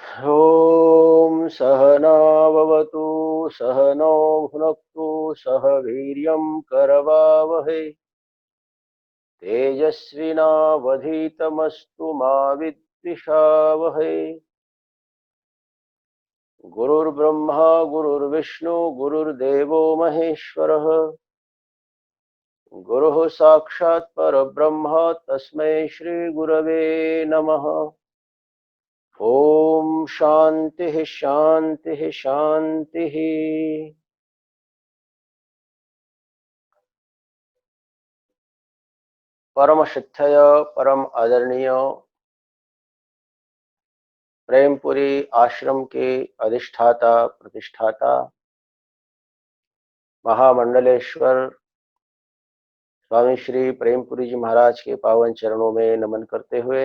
ॐ सहनाववतु सहनौ भुनक्तु सह वीर्यं करवावहै तेजस्विनावधीतमस्तु मा विद्विषावहै। गुरुर्ब्रह्मा गुरुर्विष्णु गुरुर्देवो महेश्वरः गुरुः साक्षात् परब्रह्म तस्मै श्रीगुरवे नमः। ओम शांति शांति शांति। परम शिक्षय परम आदरणीय प्रेमपुरी आश्रम के अधिष्ठाता प्रतिष्ठाता महामंडलेश्वर स्वामी श्री प्रेमपुरी जी महाराज के पावन चरणों में नमन करते हुए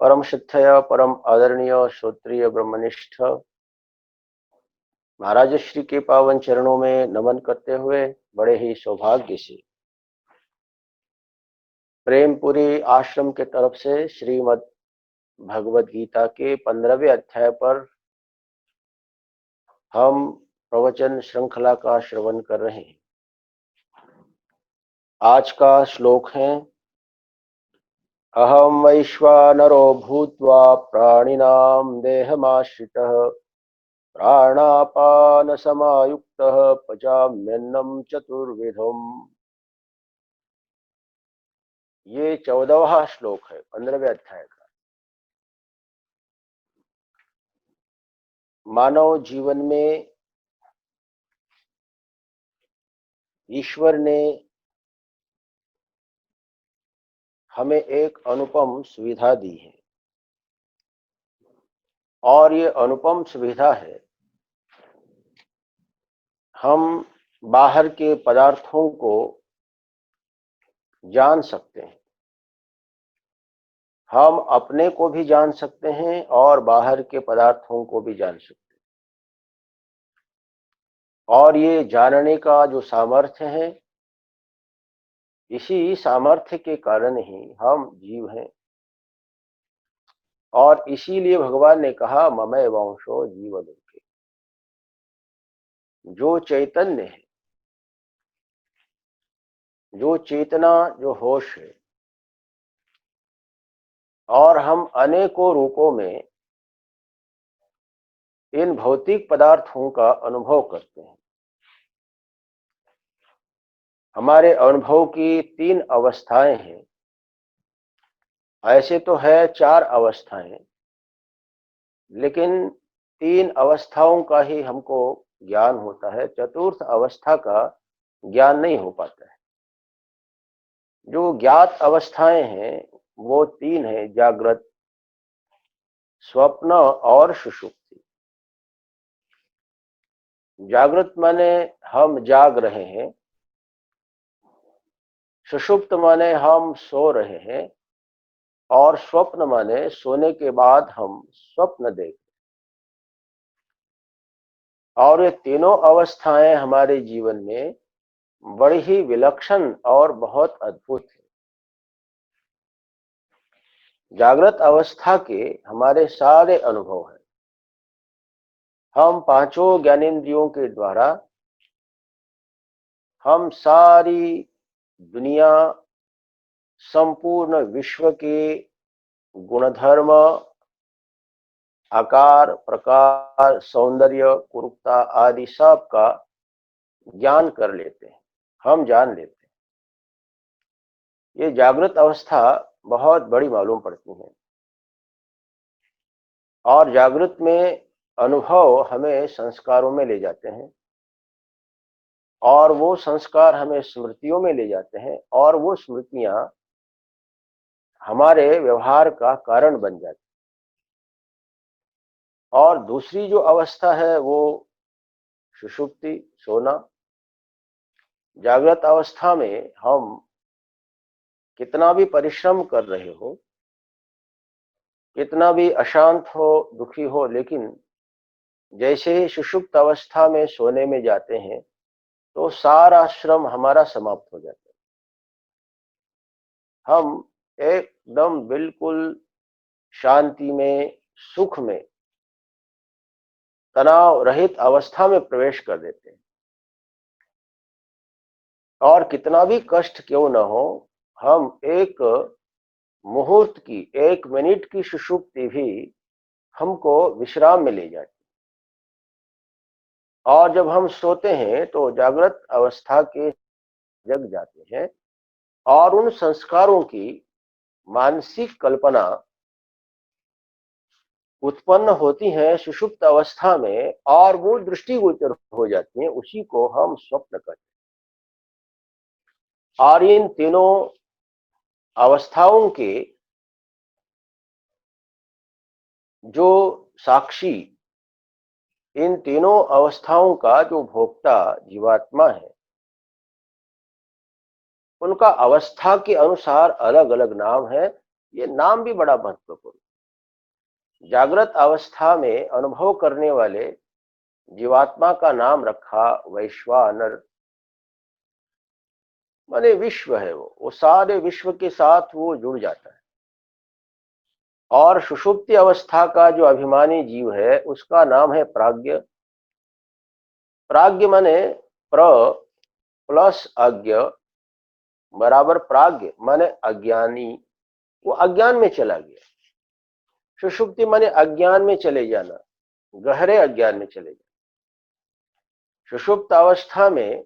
परम शिक्षय परम आदरणीय श्रोत्रिय ब्रह्मनिष्ठ महाराज श्री के पावन चरणों में नमन करते हुए बड़े ही सौभाग्य से प्रेमपुरी आश्रम के तरफ से श्रीमद् भगवद गीता के 15वें अध्याय पर हम प्रवचन श्रृंखला का श्रवण कर रहे हैं। आज का श्लोक है अहम वैश्वानरो भूत्वा प्राणिनां देहमाश्रितः प्राणापान समायुक्तः पचाम्यन्नं चतुर्विधम्। ये 14वां श्लोक है 15वें अध्याय का। मानव जीवन में ईश्वर ने हमें एक अनुपम सुविधा दी है और ये अनुपम सुविधा है हम बाहर के पदार्थों को जान सकते हैं। हम अपने को भी जान सकते हैं और बाहर के पदार्थों को भी जान सकते हैं। और ये जानने का जो सामर्थ्य है, इसी सामर्थ्य के कारण ही हम जीव हैं। और इसीलिए भगवान ने कहा ममैव वंशो जीवलोके। जो चैतन्य है, जो चेतना, जो होश है, और हम अनेकों रूपों में इन भौतिक पदार्थों का अनुभव करते हैं। हमारे अनुभव की 3 अवस्थाएं हैं। ऐसे तो है 4 अवस्थाएं, लेकिन 3 अवस्थाओं का ही हमको ज्ञान होता है। चतुर्थ अवस्था का ज्ञान नहीं हो पाता है। जो ज्ञात अवस्थाएं हैं वो 3 है, जागृत, स्वप्न और सुषुप्ति। जागृत माने हम जाग रहे हैं, सुषुप्त माने हम सो रहे हैं, और स्वप्न माने सोने के बाद हम स्वप्न देखते। और ये तीनों अवस्थाएं हमारे जीवन में बड़ी ही विलक्षण और बहुत अद्भुत है। जागृत अवस्था के हमारे सारे अनुभव हैं। हम 5 ज्ञानेंद्रियों के द्वारा हम सारी दुनिया, संपूर्ण विश्व के गुणधर्म, आकार, प्रकार, सौंदर्य, कुरूपता आदि सब का ज्ञान कर लेते हैं, हम जान लेते हैं। ये जागृत अवस्था बहुत बड़ी मालूम पड़ती है। और जागृत में अनुभव हमें संस्कारों में ले जाते हैं, और वो संस्कार हमें स्मृतियों में ले जाते हैं, और वो स्मृतियां हमारे व्यवहार का कारण बन जाती हैं। और दूसरी जो अवस्था है वो सुषुप्ति, सोना। जागृत अवस्था में हम कितना भी परिश्रम कर रहे हो, कितना भी अशांत हो, दुखी हो, लेकिन जैसे ही सुषुप्त अवस्था में सोने में जाते हैं तो सारा श्रम हमारा समाप्त हो जाता है। हम एकदम बिल्कुल शांति में, सुख में, तनाव रहित अवस्था में प्रवेश कर देते हैं। और कितना भी कष्ट क्यों न हो, हम एक मुहूर्त की, 1 मिनट की सुषुप्ति भी हमको विश्राम में ले जाती है। और जब हम सोते हैं तो जागृत अवस्था के जग जाते हैं और उन संस्कारों की मानसिक कल्पना उत्पन्न होती हैं सुषुप्त अवस्था में, और वो दृष्टिगोचर हो जाती हैं। उसी को हम स्वप्न कहते हैं। और इन तीनों अवस्थाओं के जो साक्षी, इन तीनों अवस्थाओं का जो भोक्ता जीवात्मा है, उनका अवस्था के अनुसार अलग अलग नाम है। ये नाम भी बड़ा महत्वपूर्ण। जागृत अवस्था में अनुभव करने वाले जीवात्मा का नाम रखा वैश्वानर, माने विश्व है। वो सारे विश्व के साथ वो जुड़ जाता है। और सुषुप्ति अवस्था का जो अभिमानी जीव है, उसका नाम है प्राज्ञ। प्राज्ञ माने प्र प्लस अज्ञ बराबर प्राज्ञ, माने अज्ञानी। वो अज्ञान में चला गया। सुषुप्ति माने अज्ञान में चले जाना, गहरे अज्ञान में चले जाना। सुषुप्त अवस्था में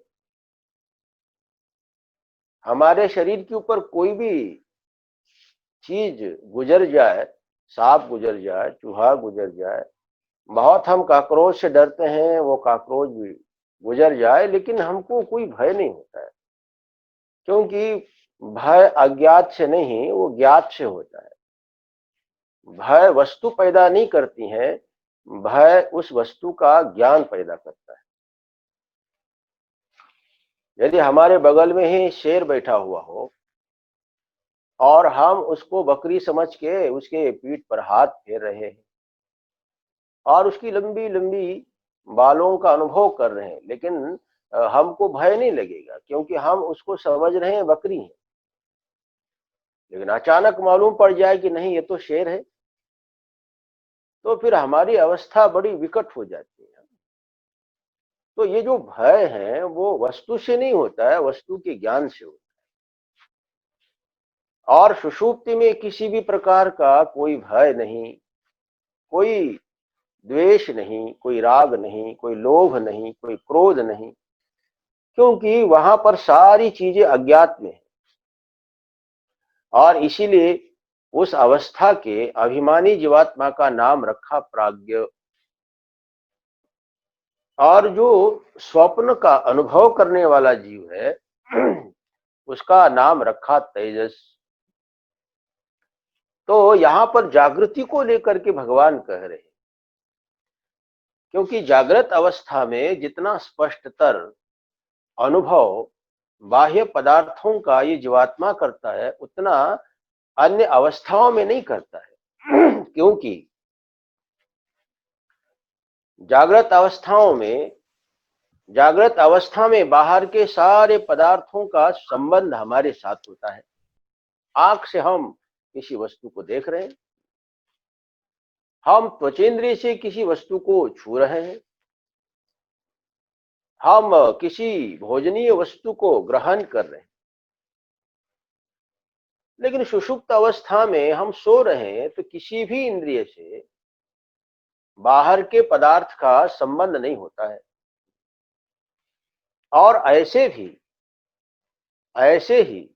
हमारे शरीर के ऊपर कोई भी चीज गुजर जाए, सांप गुजर जाए, चूहा गुजर जाए, बहुत हम काकरोच से डरते हैं, वो काकरोच भी गुजर जाए, लेकिन हमको कोई भय नहीं होता है। क्योंकि भय अज्ञात से नहीं, वो ज्ञात से होता है। भय वस्तु पैदा नहीं करती है, भय उस वस्तु का ज्ञान पैदा करता है। यदि हमारे बगल में ही शेर बैठा हुआ हो और हम उसको बकरी समझ के उसके पीठ पर हाथ फेर रहे हैं और उसकी लंबी लंबी बालों का अनुभव कर रहे हैं, लेकिन हमको भय नहीं लगेगा, क्योंकि हम उसको समझ रहे हैं बकरी है। लेकिन अचानक मालूम पड़ जाए कि नहीं, ये तो शेर है, तो फिर हमारी अवस्था बड़ी विकट हो जाती है। तो ये जो भय है वो वस्तु से नहीं होता है, वस्तु के ज्ञान से होता है। और सुषुप्ति में किसी भी प्रकार का कोई भय नहीं, कोई द्वेष नहीं, कोई राग नहीं, कोई लोभ नहीं, कोई क्रोध नहीं, क्योंकि वहां पर सारी चीजें अज्ञात में है। और इसीलिए उस अवस्था के अभिमानी जीवात्मा का नाम रखा प्राज्ञ। और जो स्वप्न का अनुभव करने वाला जीव है, उसका नाम रखा तेजस। तो यहां पर जागृति को लेकर के भगवान कह रहे हैं, क्योंकि जागृत अवस्था में जितना स्पष्टतर अनुभव बाह्य पदार्थों का ये जीवात्मा करता है, उतना अन्य अवस्थाओं में नहीं करता है। क्योंकि जागृत अवस्था में बाहर के सारे पदार्थों का संबंध हमारे साथ होता है। आंख से हम किसी वस्तु को देख रहे हैं, हम त्वचेंद्रिय से किसी वस्तु को छू रहे हैं, हम किसी भोजनीय वस्तु को ग्रहण कर रहे हैं। लेकिन सुषुप्त अवस्था में हम सो रहे हैं तो किसी भी इंद्रिय से बाहर के पदार्थ का संबंध नहीं होता है। और ऐसे ही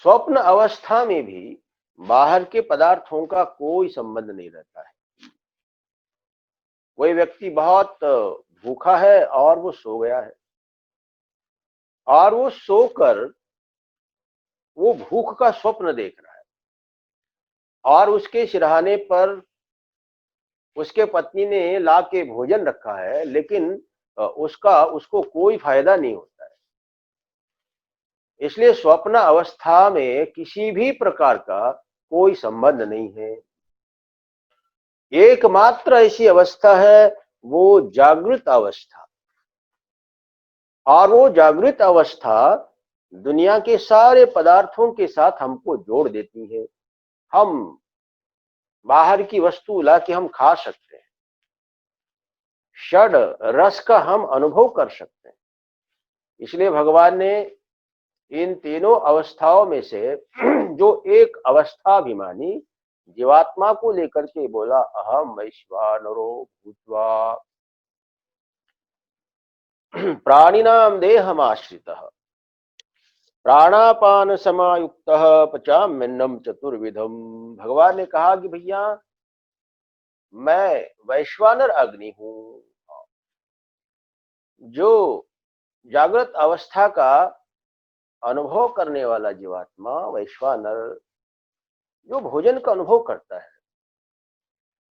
स्वप्न अवस्था में भी बाहर के पदार्थों का कोई संबंध नहीं रहता है। कोई व्यक्ति बहुत भूखा है और वो सो गया है, और वो सोकर वो भूख का स्वप्न देख रहा है, और उसके सिरहाने पर उसके पत्नी ने ला के भोजन रखा है, लेकिन उसको कोई फायदा नहीं होता है। इसलिए स्वप्न अवस्था में किसी भी प्रकार का कोई संबंध नहीं है। एकमात्र ऐसी अवस्था है वो जागृत अवस्था। और वो जागृत अवस्था दुनिया के सारे पदार्थों के साथ हमको जोड़ देती है। हम बाहर की वस्तु ला के हम खा सकते हैं, षड रस का हम अनुभव कर सकते हैं। इसलिए भगवान ने इन तीनों अवस्थाओं में से जो एक अवस्थाभिमानी जीवात्मा को लेकर के बोला, अहम वैश्वानरो भूत्वा प्राणिनाम देहमाश्रितः प्राणापान समायुक्त पचाम्यन्नम चतुर्विधम। भगवान ने कहा कि भैया मैं वैश्वानर अग्नि हूं, जो जागृत अवस्था का अनुभव करने वाला जीवात्मा वैश्वानर, जो भोजन का अनुभव करता है,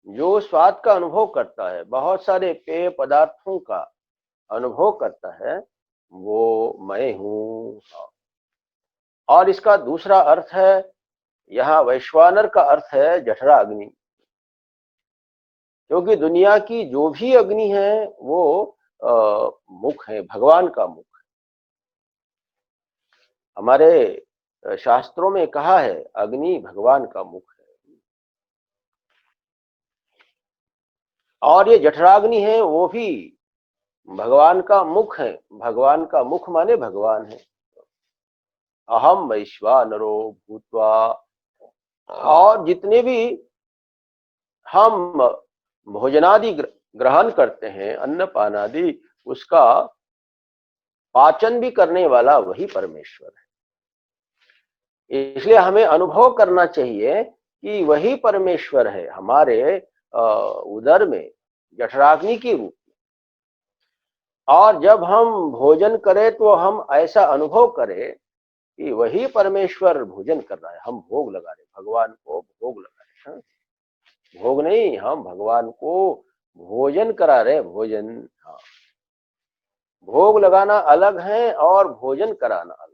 जो स्वाद का अनुभव करता है, बहुत सारे पेय पदार्थों का अनुभव करता है, वो मैं हूं। और इसका दूसरा अर्थ है, यहाँ वैश्वानर का अर्थ है जठरा अग्नि, क्योंकि दुनिया की जो भी अग्नि है वो मुख है, भगवान का मुख। हमारे शास्त्रों में कहा है अग्नि भगवान का मुख है, और ये जठराग्नि है वो भी भगवान का मुख है। भगवान का मुख माने भगवान है। अहम वैश्वानरो भूत्वा, और जितने भी हम भोजनादि ग्रहण करते हैं, अन्न पान आदि, उसका पाचन भी करने वाला वही परमेश्वर है। इसलिए हमें अनुभव करना चाहिए कि वही परमेश्वर है हमारे उदर में जठराग्नि के रूप में। और जब हम भोजन करें तो हम ऐसा अनुभव करें कि वही परमेश्वर भोजन कर रहा है, हम भोग लगा रहे, भगवान को भोग लगा रहे हैं। भोग नहीं, हम भगवान को भोजन करा रहे, भोजन। हाँ, भोग लगाना अलग है और भोजन कराना अलग।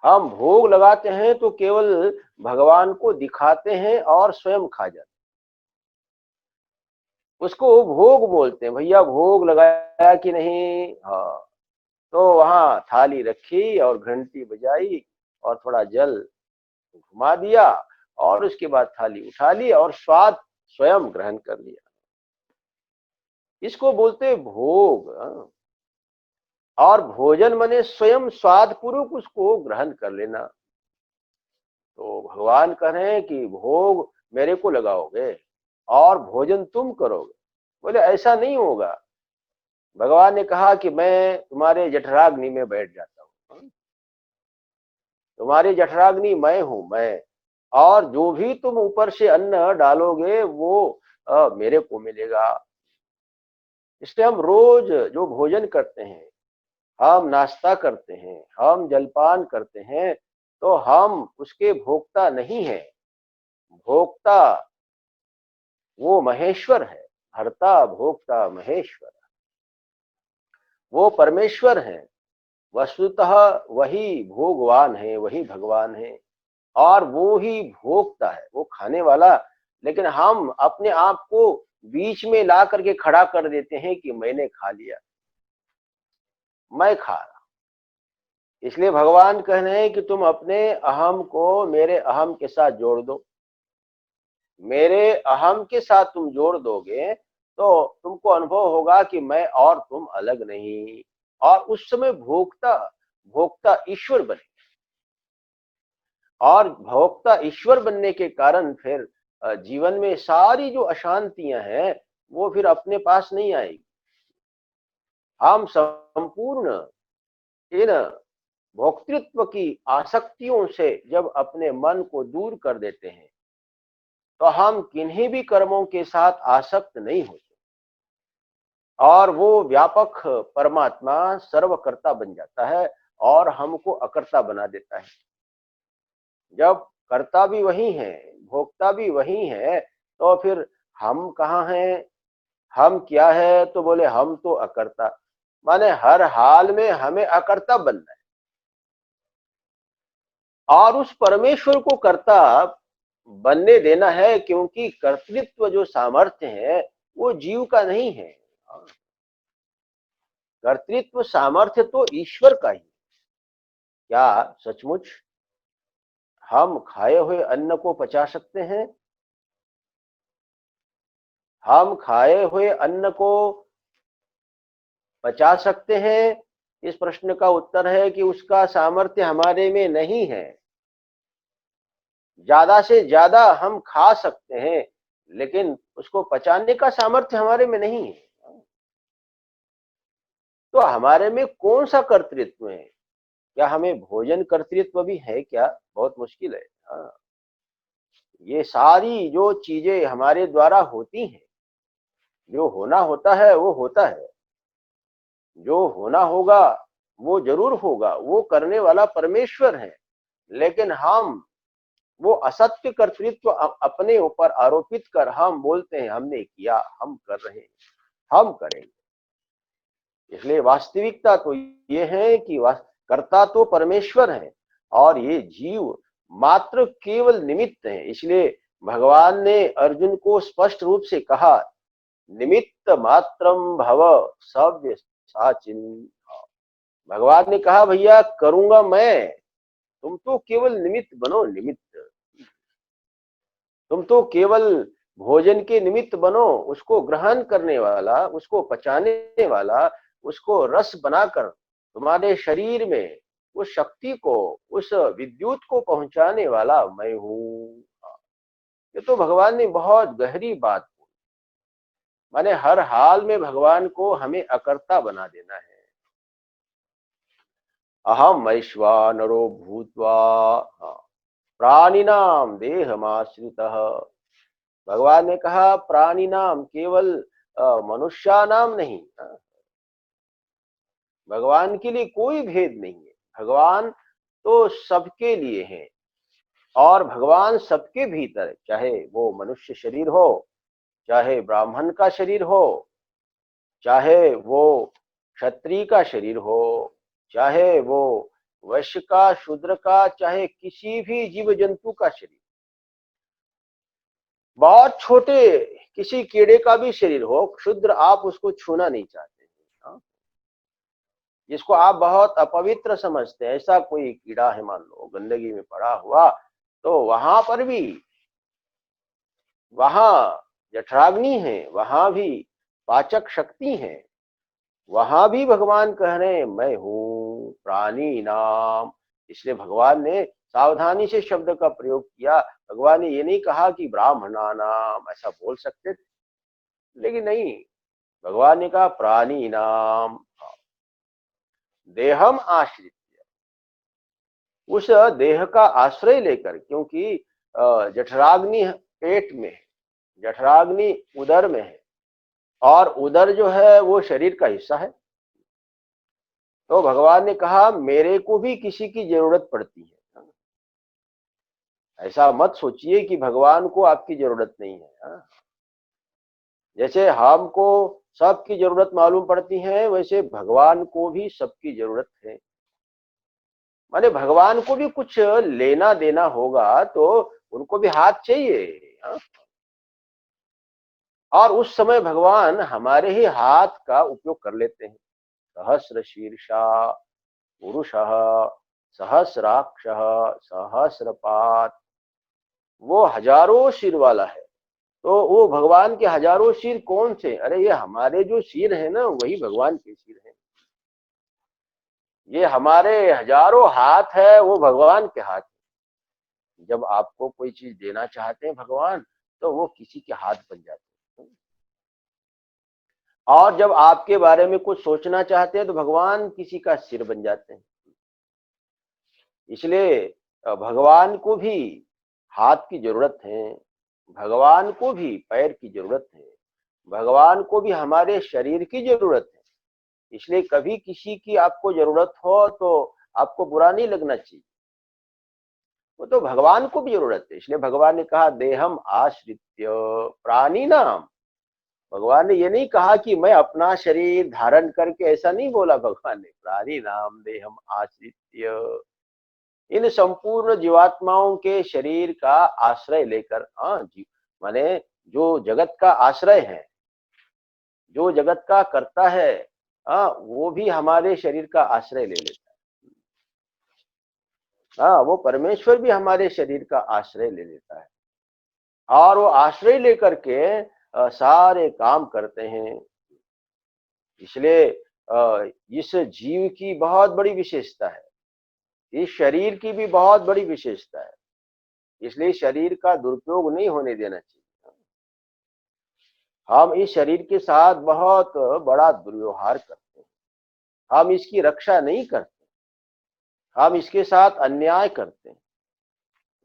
हम भोग लगाते हैं तो केवल भगवान को दिखाते हैं और स्वयं खा जाते हैं, उसको भोग बोलते हैं। भैया भोग लगाया कि नहीं? हाँ, तो वहां थाली रखी और घंटी बजाई और थोड़ा जल घुमा दिया और उसके बाद थाली उठा ली और स्वाद स्वयं ग्रहण कर लिया। इसको बोलते भोग। और भोजन माने स्वयं स्वाद पूर्वक उसको ग्रहण कर लेना। तो भगवान कह रहे हैं कि भोग मेरे को लगाओगे और भोजन तुम करोगे। बोले ऐसा नहीं होगा। भगवान ने कहा कि मैं तुम्हारे जठराग्नि में बैठ जाता हूँ, तुम्हारी जठराग्नि मैं हूं, मैं। और जो भी तुम ऊपर से अन्न डालोगे वो मेरे को मिलेगा। इसलिए हम रोज जो भोजन करते हैं, हम नाश्ता करते हैं, हम जलपान करते हैं, तो हम उसके भोक्ता नहीं है। भोक्ता वो महेश्वर है, हर्ता भोक्ता महेश्वर, वो परमेश्वर है। वस्तुतः वही भोगवान है, वही भगवान है, और वो ही भोगता है, वो खाने वाला। लेकिन हम अपने आप को बीच में ला करके खड़ा कर देते हैं कि मैंने खा लिया, मैं खा रहा। इसलिए भगवान कह रहे हैं कि तुम अपने अहम को मेरे अहम के साथ जोड़ दो। मेरे अहम के साथ तुम जोड़ दोगे तो तुमको अनुभव होगा कि मैं और तुम अलग नहीं। और उस समय भोक्ता भोक्ता ईश्वर बने, और भोक्ता ईश्वर बनने के कारण फिर जीवन में सारी जो अशांतियां हैं वो फिर अपने पास नहीं आएगी। हम संपूर्ण इन भोक्तृत्व की आसक्तियों से जब अपने मन को दूर कर देते हैं तो हम किन्हीं भी कर्मों के साथ आसक्त नहीं होते, और वो व्यापक परमात्मा सर्वकर्ता बन जाता है और हमको अकर्ता बना देता है। जब कर्ता भी वही है, भोक्ता भी वही है, तो फिर हम कहाँ हैं, हम क्या है? तो बोले हम तो अकर्ता। माने हर हाल में हमें अकर्ता बनना है और उस परमेश्वर को कर्ता बनने देना है, क्योंकि कर्तृत्व जो सामर्थ्य है वो जीव का नहीं है। कर्तृत्व सामर्थ्य तो ईश्वर का ही। क्या सचमुच हम खाए हुए अन्न को पचा सकते हैं? हम खाए हुए अन्न को पचा सकते हैं? इस प्रश्न का उत्तर है कि उसका सामर्थ्य हमारे में नहीं है। ज्यादा से ज्यादा हम खा सकते हैं, लेकिन उसको पचाने का सामर्थ्य हमारे में नहीं है। तो हमारे में कौन सा कर्तृत्व है? क्या हमें भोजन कर्तृत्व भी है क्या? बहुत मुश्किल है। हाँ, ये सारी जो चीजें हमारे द्वारा होती हैं, जो होना होता है वो होता है, जो होना होगा वो जरूर होगा, वो करने वाला परमेश्वर है। लेकिन हम वो असत्य कर्तृत्व अपने ऊपर आरोपित कर हम बोलते हैं हमने किया, हम कर रहे हैं, हम करेंगे। इसलिए वास्तविकता तो ये है कि कर्ता तो परमेश्वर है और ये जीव मात्र केवल निमित्त है। इसलिए भगवान ने अर्जुन को स्पष्ट रूप से कहा, निमित्त मात्रम भव सव्य साचिन। भगवान ने कहा भैया करूंगा मैं, तुम तो केवल निमित्त बनो, निमित्त। तुम तो केवल भोजन के निमित्त बनो, उसको ग्रहण करने वाला, उसको पचाने वाला, उसको रस बनाकर तुम्हारे शरीर में उस शक्ति को, उस विद्युत को पहुंचाने वाला मैं हूं। ये तो भगवान ने बहुत गहरी बात बोली। माने हर हाल में भगवान को हमें अकर्ता बना देना है। अहम वैश्वानरो भूत्वा प्राणिनाम देहमाश्रितः। भगवान ने कहा प्राणी नाम केवल मनुष्य नाम नहीं। भगवान के लिए कोई भेद नहीं है। भगवान तो सबके लिए है और भगवान सबके भीतर है, चाहे वो मनुष्य शरीर हो, चाहे ब्राह्मण का शरीर हो, चाहे वो क्षत्रिय का शरीर हो, चाहे वो वैश्य का, शूद्र का, चाहे किसी भी जीव जंतु का शरीर, बहुत छोटे किसी कीड़े का भी शरीर हो, क्षुद्र, आप उसको छूना नहीं चाहते हैं। हाँ? जिसको आप बहुत अपवित्र समझते हैं, ऐसा कोई कीड़ा है मान लो गंदगी में पड़ा हुआ, तो वहां पर भी, वहां जठराग्नि है, वहां भी पाचक शक्ति है, वहां भी भगवान कह रहे हैं मैं हूं प्राणी नाम। इसलिए भगवान ने सावधानी से शब्द का प्रयोग किया। भगवान ने ये नहीं कहा कि ब्राह्मणा नाम, ऐसा बोल सकते थे, लेकिन नहीं, भगवान ने कहा प्राणी नाम देहम आश्रित, उस देह का आश्रय लेकर, क्योंकि जठराग्नि पेट में है, जठराग्नि उदर में है और उदर जो है वो शरीर का हिस्सा है। तो भगवान ने कहा मेरे को भी किसी की जरूरत पड़ती है। ऐसा मत सोचिए कि भगवान को आपकी जरूरत नहीं है। जैसे हमको सबकी जरूरत मालूम पड़ती है, वैसे भगवान को भी सबकी जरूरत है। माने भगवान को भी कुछ लेना देना होगा तो उनको भी हाथ चाहिए। हाँ? और उस समय भगवान हमारे ही हाथ का उपयोग कर लेते हैं। सहस्र शीर्षा पुरुष सहस्राक्ष सहस्रपात, वो हजारों सिर वाला है। तो वो भगवान के हजारों सिर कौन से? अरे ये हमारे जो सिर है ना, वही भगवान के सिर है। ये हमारे हजारों हाथ है, वो भगवान के हाथ है। जब आपको कोई चीज देना चाहते हैं भगवान, तो वो किसी के हाथ बन जाते हैं। और जब आपके बारे में कुछ सोचना चाहते हैं तो भगवान किसी का सिर बन जाते हैं। इसलिए भगवान को भी हाथ की जरूरत है, भगवान को भी पैर की जरूरत है, भगवान को भी हमारे शरीर की जरूरत है। इसलिए कभी किसी की आपको जरूरत हो तो आपको बुरा नहीं लगना चाहिए, वो तो भगवान को भी जरूरत है। इसलिए भगवान ने कहा देहम आश्रित्य प्राणी नाम। भगवान ने ये नहीं कहा कि मैं अपना शरीर धारण करके, ऐसा नहीं बोला भगवान ने। प्राणी नाम देहम आश्रित्य, इन संपूर्ण जीवात्माओं के शरीर का आश्रय लेकर। हाँ जी, माने जो जगत का आश्रय है, जो जगत का करता है, हाँ वो भी हमारे शरीर का आश्रय ले लेता है। हाँ, वो परमेश्वर भी हमारे शरीर का आश्रय ले लेता है और वो आश्रय लेकर के सारे काम करते हैं। इसलिए इस जीव की बहुत बड़ी विशेषता है, इस शरीर की भी बहुत बड़ी विशेषता है, इसलिए शरीर का दुरुपयोग नहीं होने देना चाहिए। हम इस शरीर के साथ बहुत बड़ा दुर्व्यवहार करते हैं, हम इसकी रक्षा नहीं करते, हम इसके साथ अन्याय करते हैं।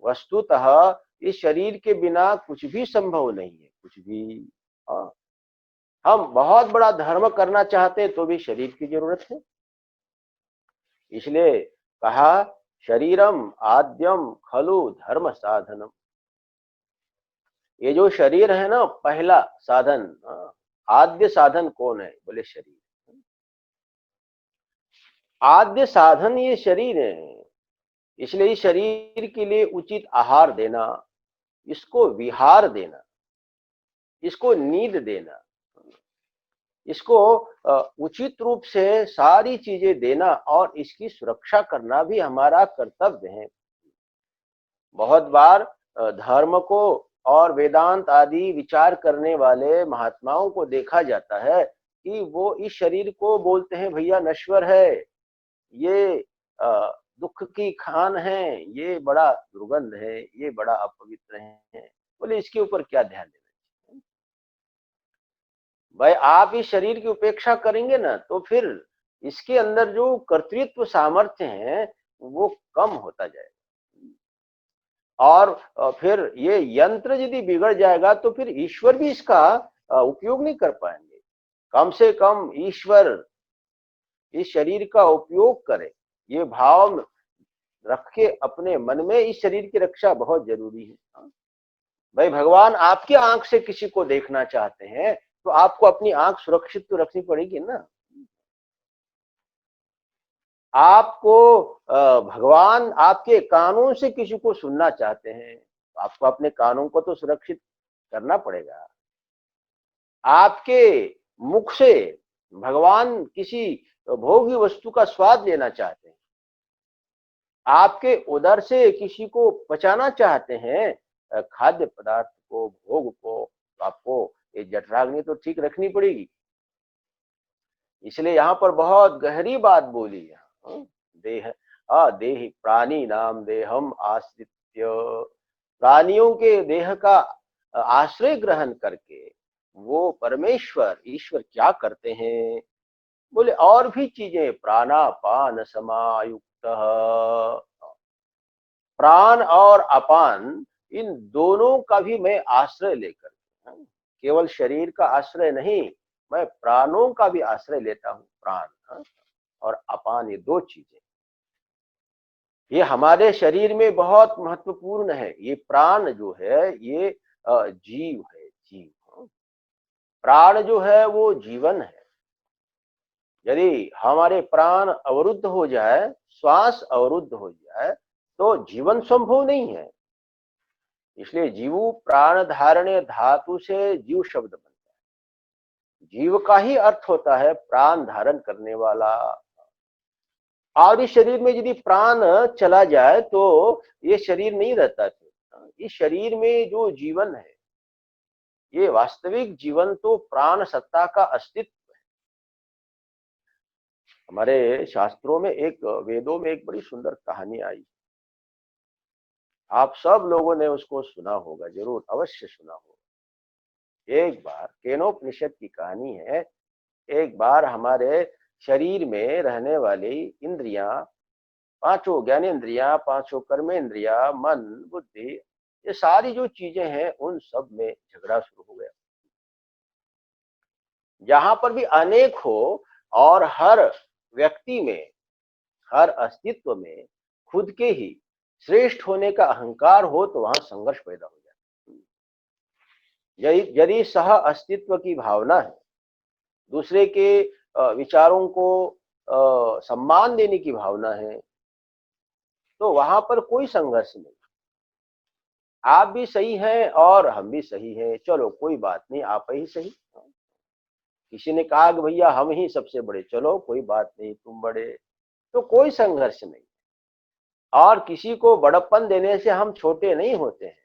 वस्तुतः इस शरीर के बिना कुछ भी संभव नहीं है, कुछ भी। हाँ, हम बहुत बड़ा धर्म करना चाहते हैं तो भी शरीर की जरूरत है। इसलिए कहा, शरीरम आद्यम खलु धर्म साधनम। ये जो शरीर है ना, पहला साधन, आद्य साधन कौन है? बोले शरीर। आद्य साधन ये शरीर है। इसलिए इस शरीर के लिए उचित आहार देना, इसको विहार देना, इसको नींद देना, इसको उचित रूप से सारी चीजें देना और इसकी सुरक्षा करना भी हमारा कर्तव्य है। बहुत बार धर्म को और वेदांत आदि विचार करने वाले महात्माओं को देखा जाता है कि वो इस शरीर को बोलते हैं भैया नश्वर है, ये दुख की खान है, ये बड़ा दुर्गंध है, ये बड़ा अपवित्र है। बोले इसके ऊपर क्या ध्यान देना चाहिए? भाई आप इस शरीर की उपेक्षा करेंगे ना तो फिर इसके अंदर जो कर्तृत्व सामर्थ्य है वो कम होता जाएगा और फिर ये यंत्र यदि बिगड़ जाएगा तो फिर ईश्वर भी इसका उपयोग नहीं कर पाएंगे। कम से कम ईश्वर इस शरीर का उपयोग करे, ये भाव रख के अपने मन में इस शरीर की रक्षा बहुत जरूरी है। भाई भगवान आपकी आंख से किसी को देखना चाहते हैं तो आपको अपनी आंख सुरक्षित तो रखनी पड़ेगी ना। आपको भगवान आपके कानों से किसी को सुनना चाहते हैं तो आपको अपने कानों को तो सुरक्षित करना पड़ेगा। आपके मुख से भगवान किसी भोग्य वस्तु का स्वाद लेना चाहते हैं, आपके उदर से किसी को पचाना चाहते हैं खाद्य पदार्थ को, भोग को, तो आपको ये जठराग्नि तो ठीक रखनी पड़ेगी। इसलिए यहाँ पर बहुत गहरी बात बोली है। देह देहि प्राणी नाम देहम आश्रित्य। प्राणियों के देह का आश्रय ग्रहण करके वो परमेश्वर ईश्वर क्या करते हैं? बोले और भी चीजें, प्राणापान समायुक्त। प्राण और अपान, इन दोनों का भी मैं आश्रय लेकर, केवल शरीर का आश्रय नहीं, मैं प्राणों का भी आश्रय लेता हूँ। प्राण और अपान, ये दो चीजें ये हमारे शरीर में बहुत महत्वपूर्ण है। ये प्राण जो है ये जीव है, जीव। प्राण जो है वो जीवन है। यदि हमारे प्राण अवरुद्ध हो जाए, श्वास अवरुद्ध हो जाए तो जीवन संभव नहीं है। इसलिए जीव प्राण धारणे धातु से जीव शब्द बनता है। जीव का ही अर्थ होता है प्राण धारण करने वाला। और इस शरीर में यदि प्राण चला जाए तो ये शरीर नहीं रहता फिर। इस शरीर में जो जीवन है, ये वास्तविक जीवन तो प्राण सत्ता का अस्तित्व। हमारे शास्त्रों में एक, वेदों में एक बड़ी सुंदर कहानी आई, आप सब लोगों ने उसको सुना होगा, जरूर अवश्य सुना होगा। एक बार केनोपनिषद की कहानी है। एक बार हमारे शरीर में रहने वाली इंद्रियां, पांचों ज्ञानेन्द्रियां, पांचों कर्मेंद्रिया, मन, बुद्धि, ये सारी जो चीजें हैं उन सब में झगड़ा शुरू हो गया। जहां पर भी अनेक हो और हर व्यक्ति में, हर अस्तित्व में खुद के ही श्रेष्ठ होने का अहंकार हो तो वहां संघर्ष पैदा हो जाता है। यदि सह अस्तित्व की भावना है, दूसरे के विचारों को सम्मान देने की भावना है, तो वहां पर कोई संघर्ष नहीं। आप भी सही हैं और हम भी सही हैं, चलो कोई बात नहीं, आप ही सही। किसी ने कहा कि भैया हम ही सबसे बड़े, चलो कोई बात नहीं, तुम बड़े, तो कोई संघर्ष नहीं। और किसी को बड़प्पन देने से हम छोटे नहीं होते हैं,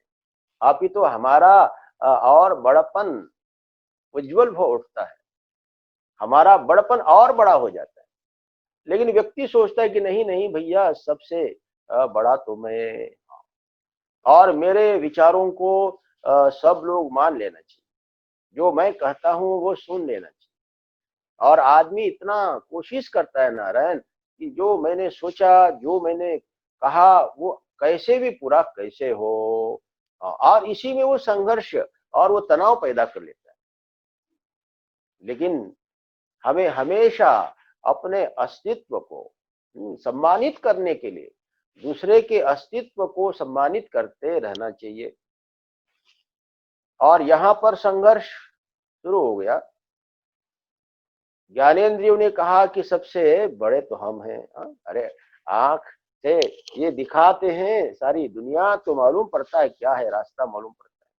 अपितु हमारा और बड़प्पन उज्ज्वल हो उठता है, हमारा बड़प्पन और बड़ा हो जाता है। लेकिन व्यक्ति सोचता है कि नहीं नहीं भैया, सबसे बड़ा तो मैं, और मेरे विचारों को सब लोग मान लेना चाहिए, जो मैं कहता हूँ वो सुन लेना चाहिए। और आदमी इतना कोशिश करता है नारायण कि जो मैंने सोचा, जो मैंने कहा, वो कैसे भी पूरा कैसे हो, और इसी में वो संघर्ष और वो तनाव पैदा कर लेता है। लेकिन हमें हमेशा अपने अस्तित्व को सम्मानित करने के लिए दूसरे के अस्तित्व को सम्मानित करते रहना चाहिए। और यहाँ पर संघर्ष शुरू हो गया। ज्ञानेंद्रियों ने कहा कि सबसे बड़े तो हम हैं। अरे, आंख से ये दिखाते हैं सारी दुनिया, तो मालूम पड़ता है क्या है, रास्ता मालूम पड़ता है।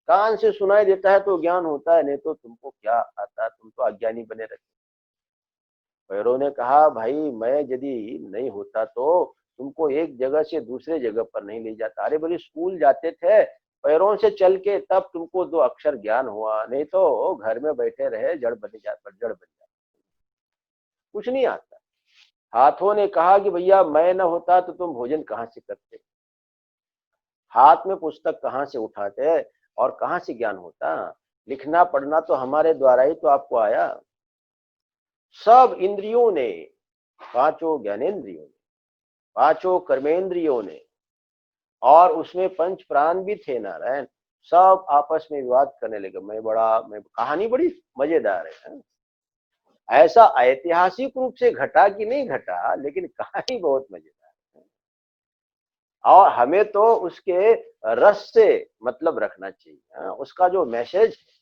कान से सुनाई देता है तो ज्ञान होता है, नहीं तो तुमको क्या आता है, तुम तो अज्ञानी बने रहते। पैरों ने कहा, भाई मैं यदि नहीं होता तो तुमको एक जगह से दूसरे जगह पर नहीं ले जाता। अरे बोले, स्कूल जाते थे पैरों से चल के, तब तुमको 2 अक्षर ज्ञान हुआ, नहीं तो घर में बैठे रहे जड़ बन जाता, जड़ बन जाता, कुछ नहीं आता। हाथों ने कहा कि भैया मैं न होता तो तुम भोजन कहाँ से करते, हाथ में पुस्तक कहाँ से उठाते, और कहाँ से ज्ञान होता। लिखना पढ़ना तो हमारे द्वारा ही तो आपको आया। सब इंद्रियों ने, पांचों ज्ञानेंद्रियों ने, पांचों कर्मेंद्रियों ने, और उसमें पंच प्राण भी थे नारायण, सब आपस में विवाद करने लगे, मैं बड़ा, मैं। कहानी बड़ी मजेदार है। ऐसा ऐतिहासिक रूप से घटा कि नहीं घटा, लेकिन कहानी बहुत मजेदार है। और हमें तो उसके रस से मतलब रखना चाहिए, उसका जो मैसेज है,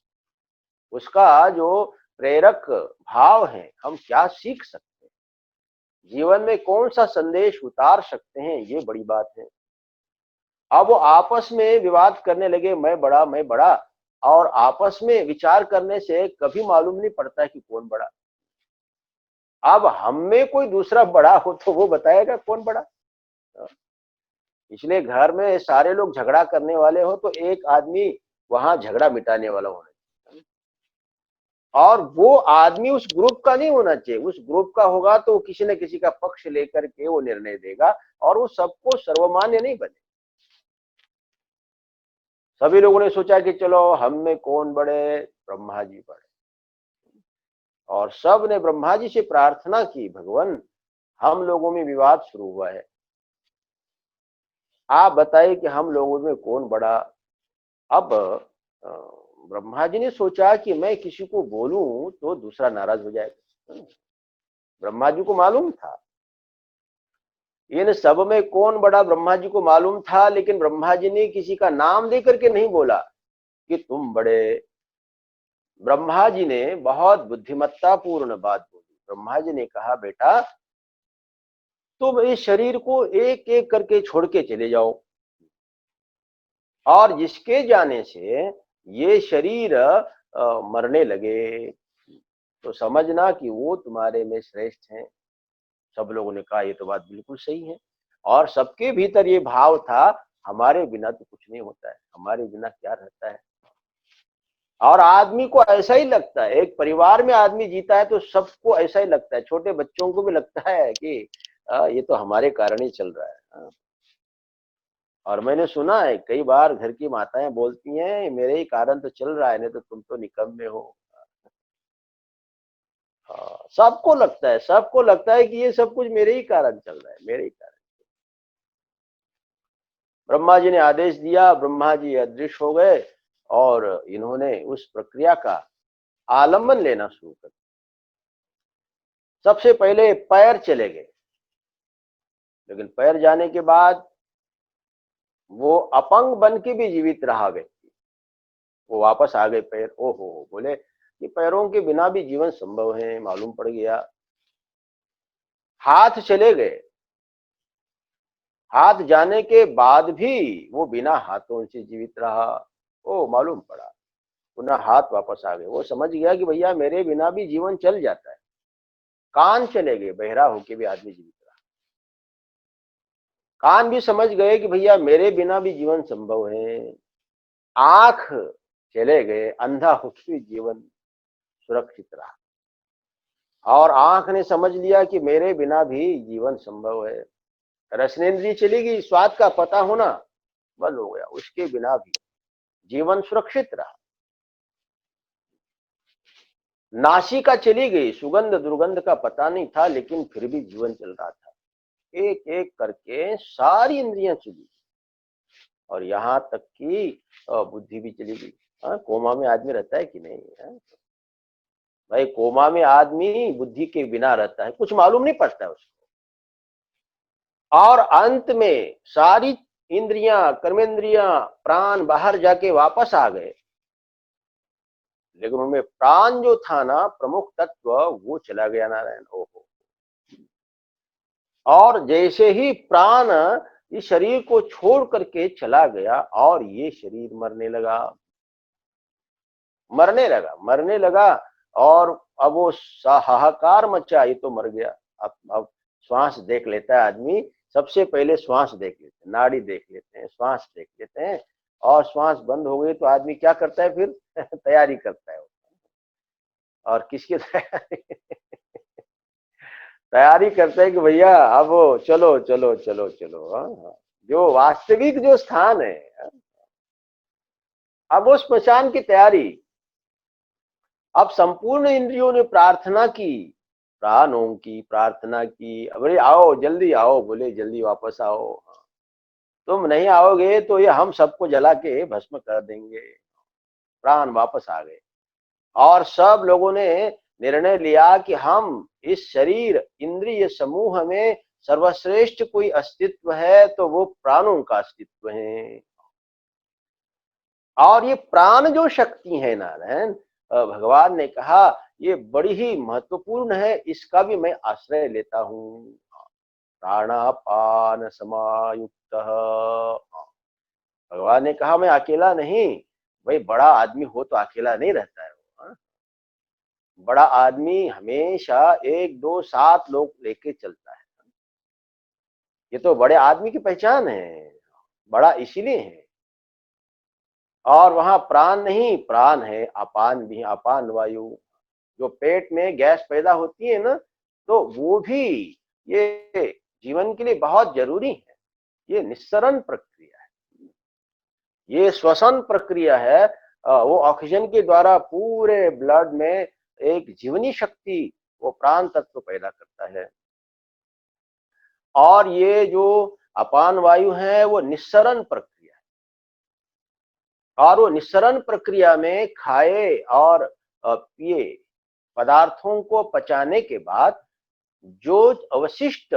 उसका जो प्रेरक भाव है, हम क्या सीख सकते हैं, जीवन में कौन सा संदेश उतार सकते हैं, ये बड़ी बात है। अब वो आपस में विवाद करने लगे, मैं बड़ा, मैं बड़ा, और आपस में विचार करने से कभी मालूम नहीं पड़ता कि कौन बड़ा। अब हम में कोई दूसरा बड़ा हो तो वो बताएगा कौन बड़ा। इसलिए घर में सारे लोग झगड़ा करने वाले हो तो एक आदमी वहां झगड़ा मिटाने वाला होना चाहिए, और वो आदमी उस ग्रुप का नहीं होना चाहिए। उस ग्रुप का होगा तो किसी न किसी का पक्ष लेकर के वो निर्णय देगा, और वो सबको सर्वमान्य नहीं बने। सभी लोगों ने सोचा कि चलो हम में कौन बड़े, ब्रह्मा जी बड़े, और सब ने ब्रह्मा जी से प्रार्थना की, भगवान हम लोगों में विवाद शुरू हुआ है, आप बताइए कि हम लोगों में कौन बड़ा। अब ब्रह्मा जी ने सोचा कि मैं किसी को बोलूं तो दूसरा नाराज हो जाएगा। ब्रह्मा जी को मालूम था इन सब में कौन बड़ा, ब्रह्मा जी को मालूम था, लेकिन ब्रह्मा जी ने किसी का नाम लेकर के नहीं बोला कि तुम बड़े। ब्रह्मा जी ने बहुत बुद्धिमत्ता पूर्ण बात बोली। ब्रह्मा जी ने कहा, बेटा तुम इस शरीर को एक एक करके छोड़ के चले जाओ, और जिसके जाने से ये शरीर मरने लगे तो समझना कि वो तुम्हारे में श्रेष्ठ हैं। सब लोगों ने कहा, ये तो बात बिल्कुल सही है। और सबके भीतर ये भाव था, हमारे बिना तो कुछ नहीं होता है, हमारे बिना क्या रहता है। और आदमी को ऐसा ही लगता है, एक परिवार में आदमी जीता है तो सबको ऐसा ही लगता है, छोटे बच्चों को भी लगता है कि ये तो हमारे कारण ही चल रहा है। और मैंने सुना है कई बार घर की माताएं बोलती हैं, मेरे ही कारण तो चल रहा है, नहीं तो तुम तो निकम्मे हो। हाँ, सबको लगता है, सबको लगता है कि ये सब कुछ मेरे ही कारण चल रहा है, मेरे ही कारण। ब्रह्मा जी ने आदेश दिया, ब्रह्मा जी अदृश्य हो गए, और इन्होंने उस प्रक्रिया का आलम्बन लेना शुरू कर दिया। सबसे पहले पैर चले गए, लेकिन पैर जाने के बाद वो अपंग बन के भी जीवित रहा व्यक्ति, वो वापस आ गए पैर। ओहो, बोले कि पैरों के बिना भी जीवन संभव है, मालूम पड़ गया। हाथ चले गए, हाथ जाने के बाद भी वो बिना हाथों से जीवित रहा। ओ, मालूम पड़ा, पुनः हाथ वापस आ गए। वो समझ गया कि भैया मेरे बिना भी जीवन चल जाता है। कान चले गए, बहरा होके भी आदमी जीवित रहा। कान भी समझ गए कि भैया मेरे बिना भी जीवन संभव है। आंख चले गए, अंधा होकर भी जीवन सुरक्षित रहा। और आंख ने समझ लिया कि मेरे बिना भी जीवन संभव है। रसनेंद्रिय चली गई, स्वाद का पता होना बंद हो गया, उसके बिना भी जीवन सुरक्षित रहा। नासिका चली गई, सुगंध दुर्गंध का पता नहीं था, लेकिन फिर भी जीवन चल रहा था। एक एक करके सारी इंद्रियां चली गई, और यहाँ तक कि बुद्धि भी चली गई। कोमा में आदमी रहता है कि नहीं है? भाई कोमा में आदमी बुद्धि के बिना रहता है, कुछ मालूम नहीं पड़ता है उसको। और अंत में सारी इंद्रियां, कर्मेंद्रियां, प्राण बाहर जाके वापस आ गए, लेकिन उनमें प्राण जो था ना, प्रमुख तत्व, वो चला गया नारायण। ओहो। और जैसे ही प्राण इस शरीर को छोड़ करके चला गया, और ये शरीर मरने लगा। और अब वो हाहाकार मचा, ये तो मर गया। अब श्वास देख लेता है आदमी, सबसे पहले श्वास देख लेते हैं, नाड़ी देख लेते हैं, श्वास देख लेते हैं। और श्वास बंद हो गई तो आदमी क्या करता है फिर? तैयारी करता है। और किसकी तैयारी? तैयारी करते हैं कि भैया अब चलो चलो चलो चलो। हाँ, जो वास्तविक जो स्थान है, अब वो स्मशान की तैयारी। अब संपूर्ण इंद्रियों ने प्रार्थना की, प्राणों की प्रार्थना की, अरे आओ जल्दी आओ, बोले जल्दी वापस आओ, तुम नहीं आओगे तो ये हम सबको जला के भस्म कर देंगे। प्राण वापस आ गए, और सब लोगों ने निर्णय लिया कि हम इस शरीर इंद्रिय समूह में सर्वश्रेष्ठ कोई अस्तित्व है तो वो प्राणों का अस्तित्व है। और ये प्राण जो शक्ति है नारायण, भगवान ने कहा ये बड़ी ही महत्वपूर्ण है, इसका भी मैं आश्रय लेता हूँ। प्राणापान समायुक्त। भगवान ने कहा मैं अकेला नहीं। भाई बड़ा आदमी हो तो अकेला नहीं रहता है वो। बड़ा आदमी हमेशा एक दो सात लोग लेके चलता है। ये तो बड़े आदमी की पहचान है, बड़ा इसीलिए है। और वहां प्राण नहीं, प्राण है अपान भी, अपान वायु। जो पेट में गैस पैदा होती है ना, तो वो भी ये जीवन के लिए बहुत जरूरी है। ये निस्सरण प्रक्रिया है, ये श्वसन प्रक्रिया है। वो ऑक्सीजन के द्वारा पूरे ब्लड में एक जीवनी शक्ति, वो प्राण तत्व पैदा करता है। और ये जो अपान वायु है वो निस्सरण प्रक्रिया है, और वो निस्सरण प्रक्रिया में खाए और पिए पदार्थों को पचाने के बाद जो अवशिष्ट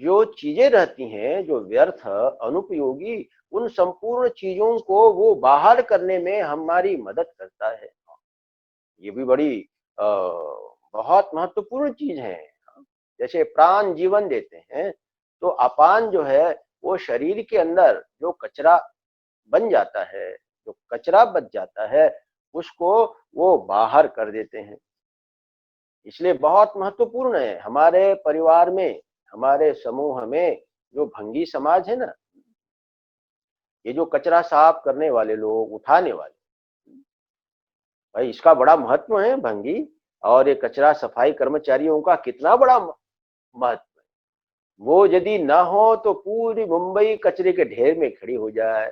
जो चीजें रहती हैं, जो व्यर्थ अनुपयोगी, उन संपूर्ण चीजों को वो बाहर करने में हमारी मदद करता है। ये भी बड़ी बहुत महत्वपूर्ण चीज है। जैसे प्राण जीवन देते हैं, तो अपान जो है वो शरीर के अंदर जो कचरा बन जाता है, जो कचरा बच जाता है, उसको वो बाहर कर देते हैं। इसलिए बहुत महत्वपूर्ण है हमारे परिवार में, हमारे समूह में जो भंगी समाज है ना, ये जो कचरा साफ करने वाले लोग, उठाने वाले, भाई इसका बड़ा महत्व है भंगी। और ये कचरा सफाई कर्मचारियों का कितना बड़ा महत्व है। वो यदि ना हो तो पूरी मुंबई कचरे के ढेर में खड़ी हो जाए।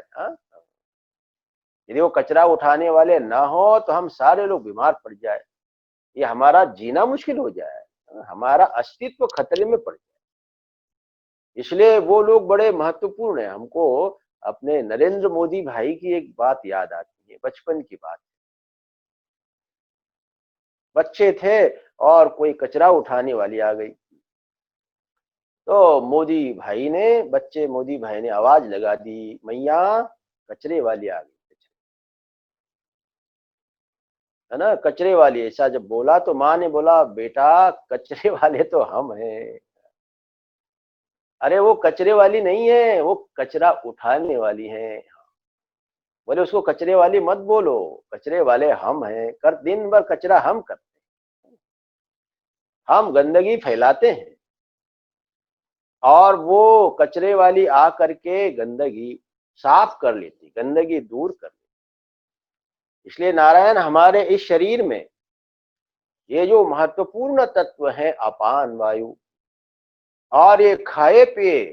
यदि वो कचरा उठाने वाले ना हो तो हम सारे लोग बीमार पड़ जाए, ये हमारा जीना मुश्किल हो जाए, हमारा अस्तित्व खतरे में पड़ जाए। इसलिए वो लोग बड़े महत्वपूर्ण है। हमको अपने नरेंद्र मोदी भाई की एक बात याद आती है, बचपन की बात। बच्चे थे और कोई कचरा उठाने वाली आ गई, तो मोदी भाई ने आवाज लगा दी, मैया कचरे वाली आ गई। है ना, कचरे वाली। ऐसा जब बोला तो माँ ने बोला, बेटा कचरे वाले तो हम हैं। अरे वो कचरे वाली नहीं है, वो कचरा उठाने वाली है। बोले उसको कचरे वाली मत बोलो, कचरे वाले हम हैं। कर दिन भर कचरा हम करते हैं, हम गंदगी फैलाते हैं। और वो कचरे वाली आ करके गंदगी साफ कर लेती, गंदगी दूर कर लेती। इसलिए नारायण हमारे इस शरीर में ये जो महत्वपूर्ण तत्व है अपान वायु, और ये खाए पिए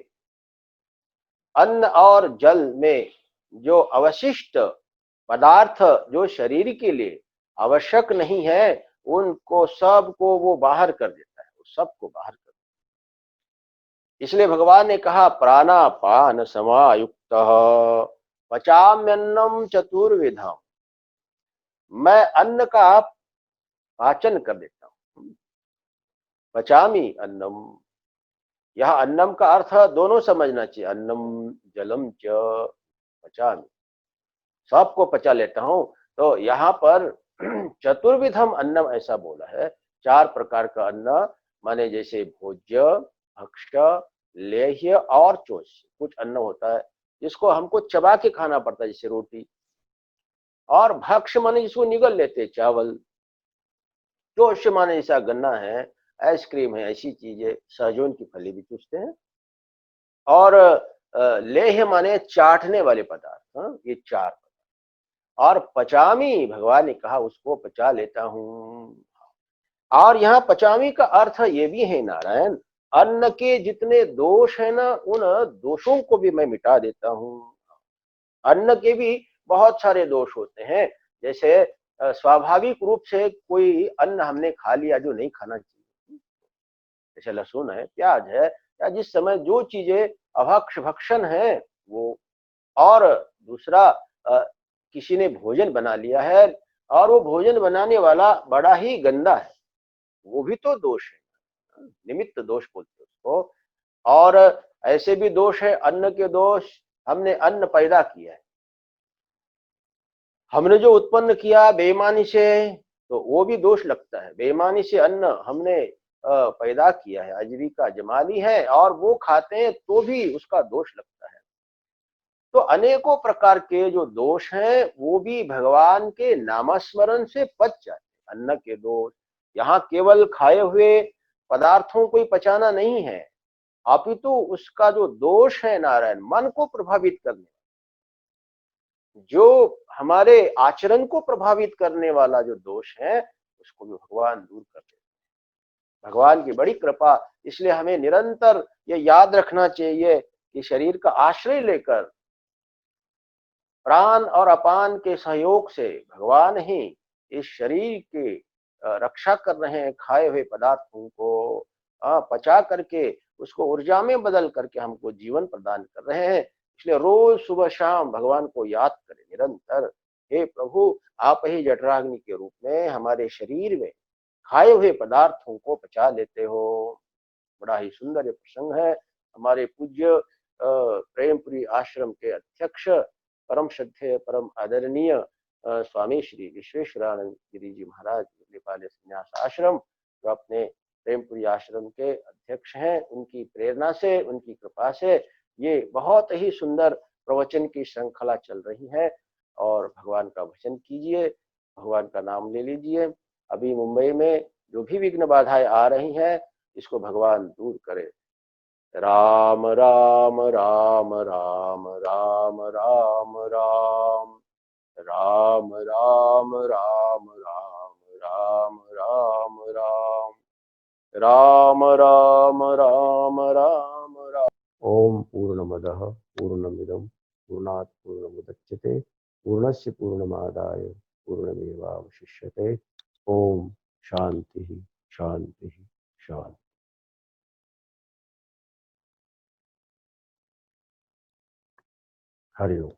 अन्न और जल में जो अवशिष्ट पदार्थ जो शरीर के लिए आवश्यक नहीं है, उनको सबको वो बाहर कर देता है, वो सबको बाहर कर देता है। इसलिए भगवान ने कहा प्राणापान समायुक्त पचाम्यन्नम चतुर्विधम, मैं अन्न का पाचन कर देता हूँ। पचामी अन्नम, यह अन्नम का अर्थ दोनों समझना चाहिए, अन्नम जलम च पचामी, सबको पचा लेता हूं। तो यहाँ पर चतुर्विधम अन्नम ऐसा बोला है, 4 प्रकार का अन्न, माने जैसे भोज्य, भक्ष्य, लेह्य और चोष्य। कुछ अन्न होता है जिसको हमको चबा के खाना पड़ता है, जैसे रोटी, और भक्ष्य माने जिसको निगल लेते, चावल। चोष्य माने जैसा गन्ना है, आइसक्रीम है, ऐसी चीजें, सहजन की फली भी चूसते हैं। और लेह्य माने चाटने वाले पदार्थ। ये 4। और पचामी, भगवान ने कहा उसको पचा लेता हूं। और यहाँ पचामी का अर्थ ये भी है नारायण, अन्न के जितने दोष है ना, उन दोषों को भी मैं मिटा देता हूं। अन्न के भी बहुत सारे दोष होते हैं, जैसे स्वाभाविक रूप से कोई अन्न हमने खा लिया जो नहीं खाना चाहिए, जैसे लहसुन है, प्याज है, या जिस समय जो चीजें अभक्ष भक्षण है वो। और दूसरा, किसी ने भोजन बना लिया है और वो भोजन बनाने वाला बड़ा ही गंदा है, वो भी तो दोष है, निमित्त दोष बोलते हैं उसको। और ऐसे भी दोष है, अन्न के दोष, हमने अन्न पैदा किया है, हमने जो उत्पन्न किया बेईमानी से, तो वो भी दोष लगता है। बेईमानी से अन्न हमने पैदा किया है, आजीविका जमा ली है, और वो खाते हैं तो भी उसका दोष लगता है। तो अनेकों प्रकार के जो दोष हैं वो भी भगवान के नामस्मरण से पच जाते हैं। अन्न के दोष, यहाँ केवल खाए हुए पदार्थों को ही पचाना नहीं है, अपितु उसका जो दोष है नारायण, मन को प्रभावित करने, जो हमारे आचरण को प्रभावित करने वाला जो दोष है, उसको भी भगवान दूर कर देते हैं। भगवान की बड़ी कृपा। इसलिए हमें निरंतर ये याद रखना चाहिए कि शरीर का आश्रय लेकर प्राण और अपान के सहयोग से भगवान ही इस शरीर के रक्षा कर रहे हैं। खाए हुए पदार्थों को पचा करके उसको ऊर्जा में बदल करके हमको जीवन प्रदान कर रहे हैं। इसलिए रोज सुबह शाम भगवान को याद करें निरंतर, हे प्रभु, आप ही जठराग्नि के रूप में हमारे शरीर में खाए हुए पदार्थों को पचा लेते हो। बड़ा ही सुंदर ये प्रसंग है। हमारे पूज्य प्रेमपुरी आश्रम के अध्यक्ष, परम श्रद्धेय, परम आदरणीय स्वामी श्री विश्वेश्वरानंद गिरी जी महाराज नेपाली संन्यास आश्रम, जो अपने प्रेमपुरी आश्रम के अध्यक्ष हैं, उनकी प्रेरणा से, उनकी कृपा से ये बहुत ही सुंदर प्रवचन की श्रृंखला चल रही है। और भगवान का भजन कीजिए, भगवान का नाम ले लीजिए। अभी मुंबई में जो भी विघ्न बाधाएं आ रही हैं, इसको भगवान दूर करे। राम राम राम राम राम राम राम राम राम राम राम राम राम राम राम राम राम राम राम। ओम पूर्णमदः पूर्णमिदं पूर्णात् पूर्णमुदच्यते पूर्णस्य पूर्णमादाय पूर्णमेवावशिष्यते। ओम शांति शांति शांति। हरि ओम।